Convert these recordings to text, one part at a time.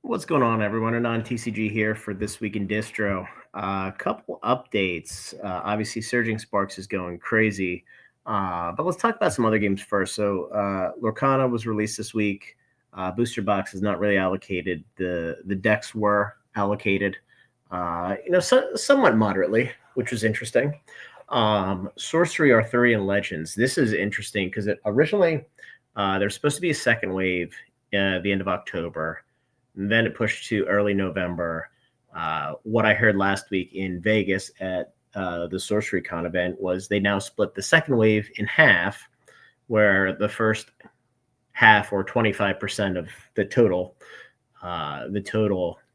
What's going on, everyone? Anon TCG here for This Week in Distro. A couple updates. Obviously, Surging Sparks is going crazy. But let's talk about some other games first. So, Lorcana was released this week. Booster Box is not really allocated. The decks were allocated, somewhat moderately, which was interesting. Sorcery Arthurian Legends. This is interesting because originally there's supposed to be a second wave at the end of October. And then it pushed to early November. What I heard last week in Vegas at the Sorcery Con event was they now split the second wave in half, where the first half, or 25% of the total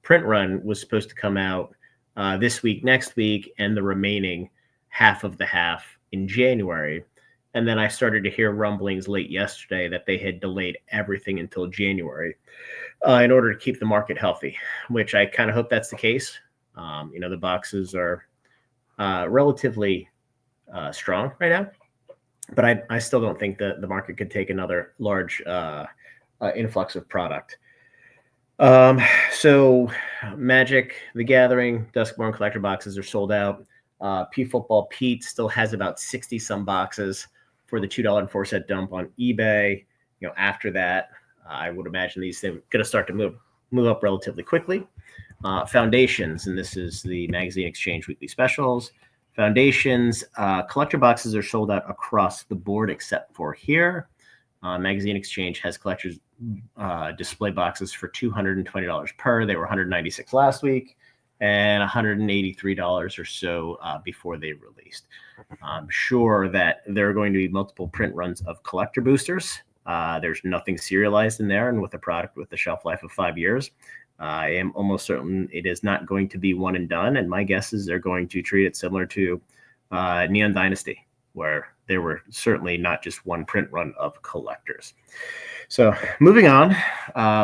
print run, was supposed to come out this week, next week, and the remaining half of the half in January. And then I started to hear rumblings late yesterday that they had delayed everything until January in order to keep the market healthy, which I kind of hope that's the case. The boxes are relatively strong right now, but I still don't think that the market could take another large influx of product. So Magic, The Gathering, Duskborn collector boxes are sold out. P Football Pete still has about 60 some boxes for the $2.04 dump on eBay. After that, I would imagine these things are going to start to move up relatively quickly. Foundations, and this is the Magazine Exchange weekly specials. Foundations, collector boxes are sold out across the board except for here. Magazine Exchange has collectors display boxes for $220 per. They were $196 last week and $183 or so before they released. I'm sure that there are going to be multiple print runs of collector boosters. There's nothing serialized in there, and with a product with a shelf life of 5 years, I am almost certain it is not going to be one and done. And my guess is they're going to treat it similar to Neon Dynasty, where there were certainly not just one print run of collectors. So moving on,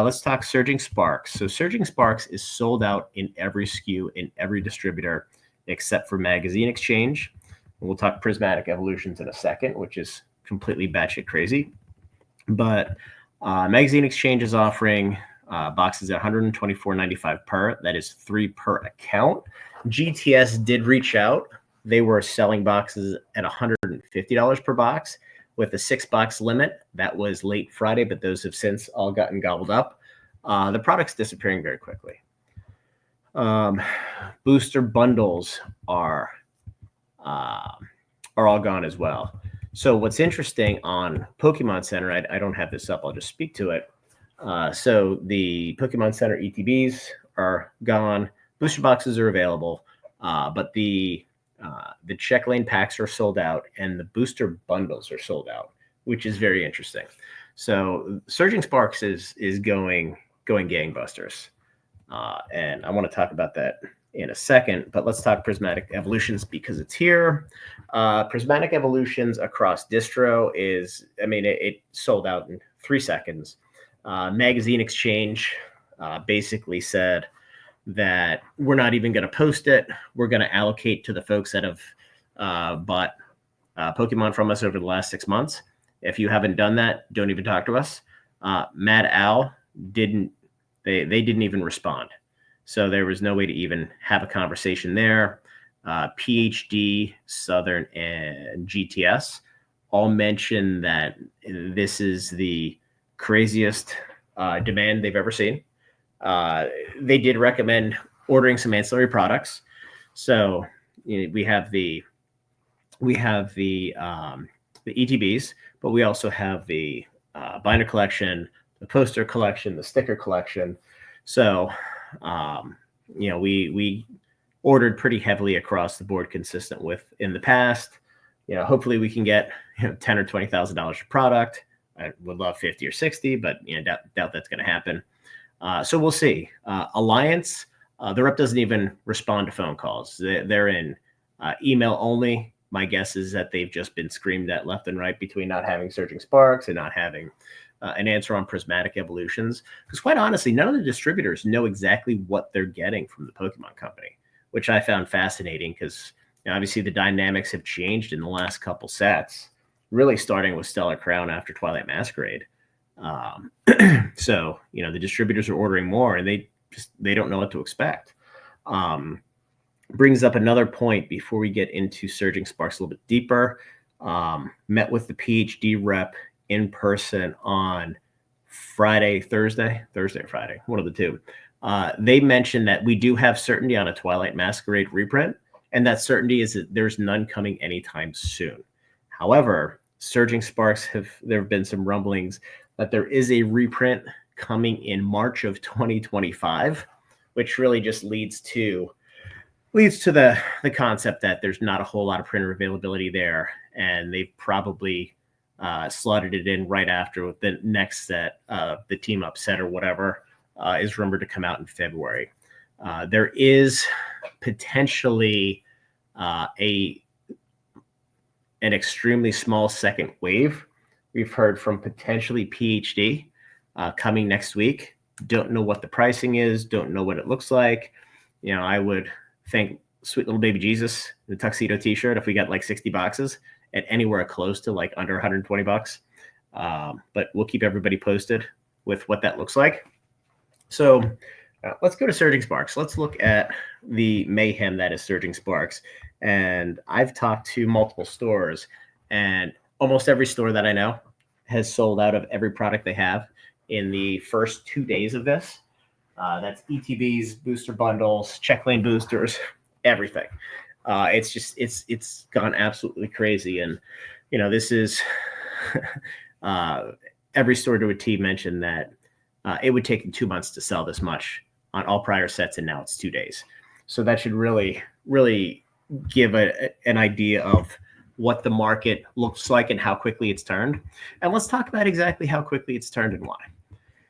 let's talk Surging Sparks. So Surging Sparks is sold out in every SKU in every distributor except for Magazine Exchange. And we'll talk Prismatic Evolutions in a second, which is completely batshit crazy. But Magazine Exchange is offering boxes at $124.95 per. That is 3 per account. GTS did reach out. They were selling boxes at $150 per box with a 6-box limit. That was late Friday, but those have since all gotten gobbled up. The product's disappearing very quickly. Booster bundles are all gone as well. So what's interesting on Pokemon Center, I don't have this up, I'll just speak to it. So the Pokemon Center ETBs are gone. Booster boxes are available, but the check lane packs are sold out and the booster bundles are sold out, which is very interesting. So Surging Sparks is going gangbusters. And I want to talk about that in a second, but let's talk Prismatic Evolutions because it's here. Prismatic Evolutions across distro it sold out in 3 seconds. Magazine Exchange basically said that we're not even going to post it. We're going to allocate to the folks that have bought Pokemon from us over the last 6 months. If you haven't done that, don't even talk to us. Mad Owl didn't even respond. So there was no way to even have a conversation there. PhD, Southern, and GTS all mentioned that this is the craziest demand they've ever seen. They did recommend ordering some ancillary products. So we have the ETBs, but we also have the binder collection, the poster collection, the sticker collection. So we ordered pretty heavily across the board, consistent with in the past. Hopefully we can get $10,000 or $20,000 of product. I would love 50 or 60, but doubt that's going to happen. So we'll see. Alliance, the rep doesn't even respond to phone calls. They're in email only. My guess is that they've just been screamed at left and right between not having Surging Sparks and not having an answer on Prismatic Evolutions. Because quite honestly, none of the distributors know exactly what they're getting from the Pokemon Company, which I found fascinating because obviously the dynamics have changed in the last couple sets, really starting with Stellar Crown after Twilight Masquerade. So, the distributors are ordering more and they don't know what to expect. Brings up another point before we get into Surging Sparks a little bit deeper. Met with the PhD rep in person on Thursday or Friday, one of the two. They mentioned that we do have certainty on a Twilight Masquerade reprint, and that certainty is that there's none coming anytime soon. However, Surging Sparks there have been some rumblings that there is a reprint coming in March of 2025, which really just leads to the concept that there's not a whole lot of printer availability there, and they've probably slotted it in right after the next set, the team up set or whatever, is rumored to come out in February. There is potentially an extremely small second wave. We've heard from potentially PhD coming next week. Don't know what the pricing is. Don't know what it looks like. I would thank sweet little baby Jesus, the tuxedo t-shirt, if we got like 60 boxes at anywhere close to like under 120 bucks. But we'll keep everybody posted with what that looks like. So let's go to Surging Sparks. Let's look at the mayhem that is Surging Sparks. And I've talked to multiple stores, and almost every store that I know has sold out of every product they have in the first 2 days of this. That's ETBs, booster bundles, check lane boosters, everything. It's gone absolutely crazy. And, this is every store to a T mentioned that it would take 2 months to sell this much on all prior sets, and now it's 2 days. So that should really, really give an idea of what the market looks like and how quickly it's turned. And let's talk about exactly how quickly it's turned and why.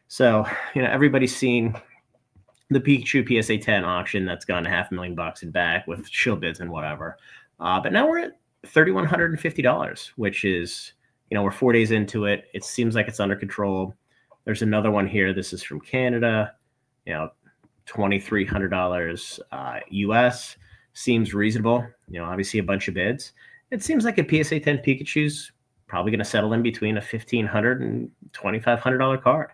So, everybody's seen the Pikachu PSA 10 auction that's gone to $500,000 and back with shill bids and whatever. But now we're at $3,150, which is, we're 4 days into it. It seems like it's under control. There's another one here. This is from Canada, $2,300 US. Seems reasonable. Obviously a bunch of bids. It seems like a PSA 10 Pikachu's probably going to settle in between a $1,500 and $2,500 card,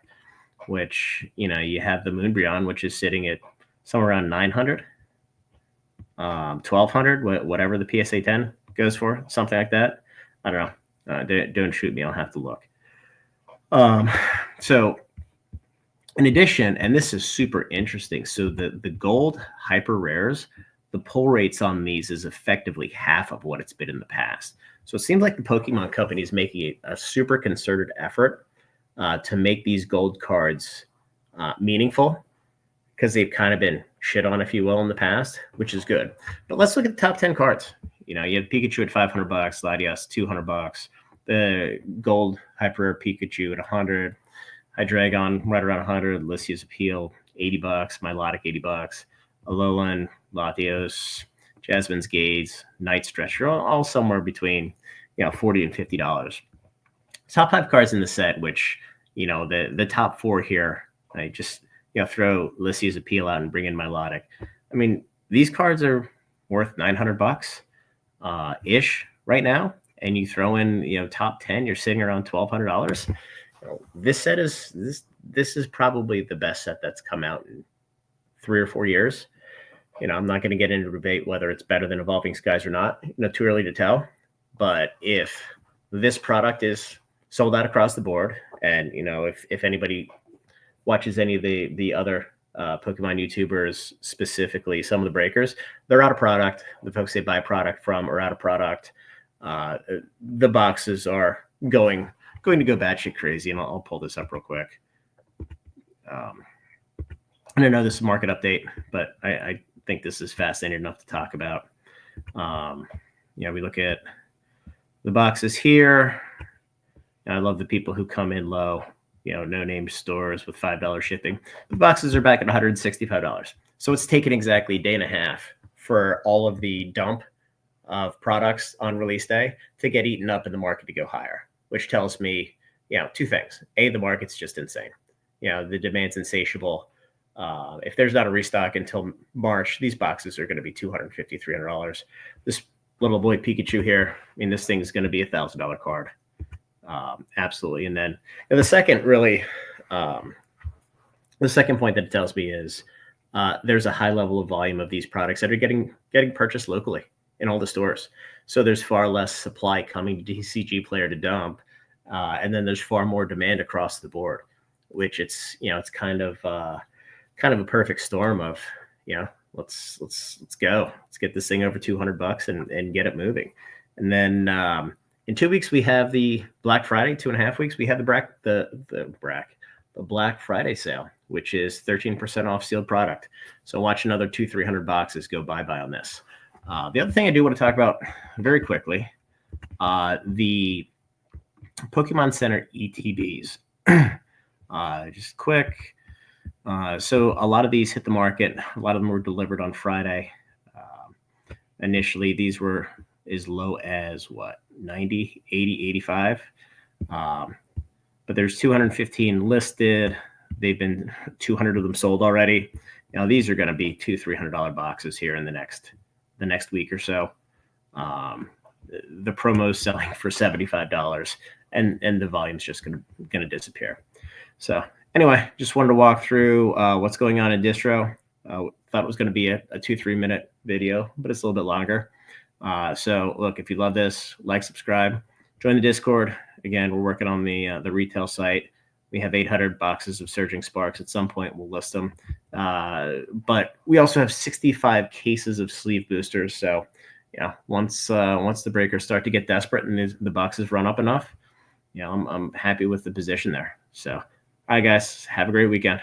which, you have the Moonbryon, which is sitting at somewhere around $900, $1,200, whatever the PSA 10 goes for, something like that. I don't know. Don't shoot me. I'll have to look. So in addition, and this is super interesting, so the gold hyper rares, the pull rates on these is effectively half of what it's been in the past. So it seems like the Pokemon Company is making a super concerted effort to make these gold cards meaningful, because they've kind of been shit on, if you will, in the past, which is good. But let's look at the top 10 cards. You have Pikachu at $500, Latias $200, the gold hyper rare Pikachu at $100, Hydreigon right around $100, Lysia's Appeal $80, Milotic $80, Alolan, Latios, Jasmine's Gaze, Night Stretcher, all somewhere between $40 and $50. Top 5 cards in the set, which the top 4 here, I just throw Lysia's Appeal out and bring in Milotic. I mean, these cards are worth $900 ish right now, and you throw in top 10, you're sitting around $1,200. This set is this is probably the best set that's come out in 3 or 4 years. I'm not going to get into a debate whether it's better than Evolving Skies or not. Too early to tell. But if this product is sold out across the board, and if anybody watches any of the other Pokemon YouTubers, specifically some of the breakers, they're out of product. The folks they buy product from are out of product. The boxes are going to go batshit crazy, and I'll pull this up real quick. And I know this is a market update, but I think this is fascinating enough to talk about. We look at the boxes here. I love the people who come in low, no-name stores with $5 shipping. The boxes are back at $165. So it's taken exactly a day and a half for all of the dump of products on release day to get eaten up in the market to go higher, which tells me, 2 things. A, the market's just insane. The demand's insatiable. If there's not a restock until March, these boxes are going to be $250, $300. This little boy Pikachu here, this thing is going to be $1,000 card. Absolutely. And then the second really, the second point that it tells me is there's a high level of volume of these products that are getting purchased locally in all the stores. So there's far less supply coming to TCG Player to dump, and then there's far more demand across the board, which it's it's kind of a perfect storm of let's go, let's get this thing over $200 and get it moving. And then in 2 weeks we have the Black Friday. 2.5 weeks we have the Black Friday sale, which is 13% off sealed product. So watch another 200-300 boxes go bye-bye on this. The other thing I do want to talk about very quickly, the Pokemon Center ETBs. Just quick. So a lot of these hit the market. A lot of them were delivered on Friday. Initially, these were as low as what, 90, 80, 85. But there's 215 listed. They've been 200 of them sold already. Now these are going to be $200-300 boxes here in the next week or so. The promo is selling for $75, and the volume's just going to disappear. So anyway, just wanted to walk through what's going on in Distro. Thought it was going to be a 2-3 minute video, but it's a little bit longer. So look, if you love this, like, subscribe, join the Discord. Again, we're working on the retail site. We have 800 boxes of Surging Sparks. At some point, we'll list them. But we also have 65 cases of sleeve boosters. So, once the breakers start to get desperate and the boxes run up enough, I'm happy with the position there. So, all right, guys, have a great weekend.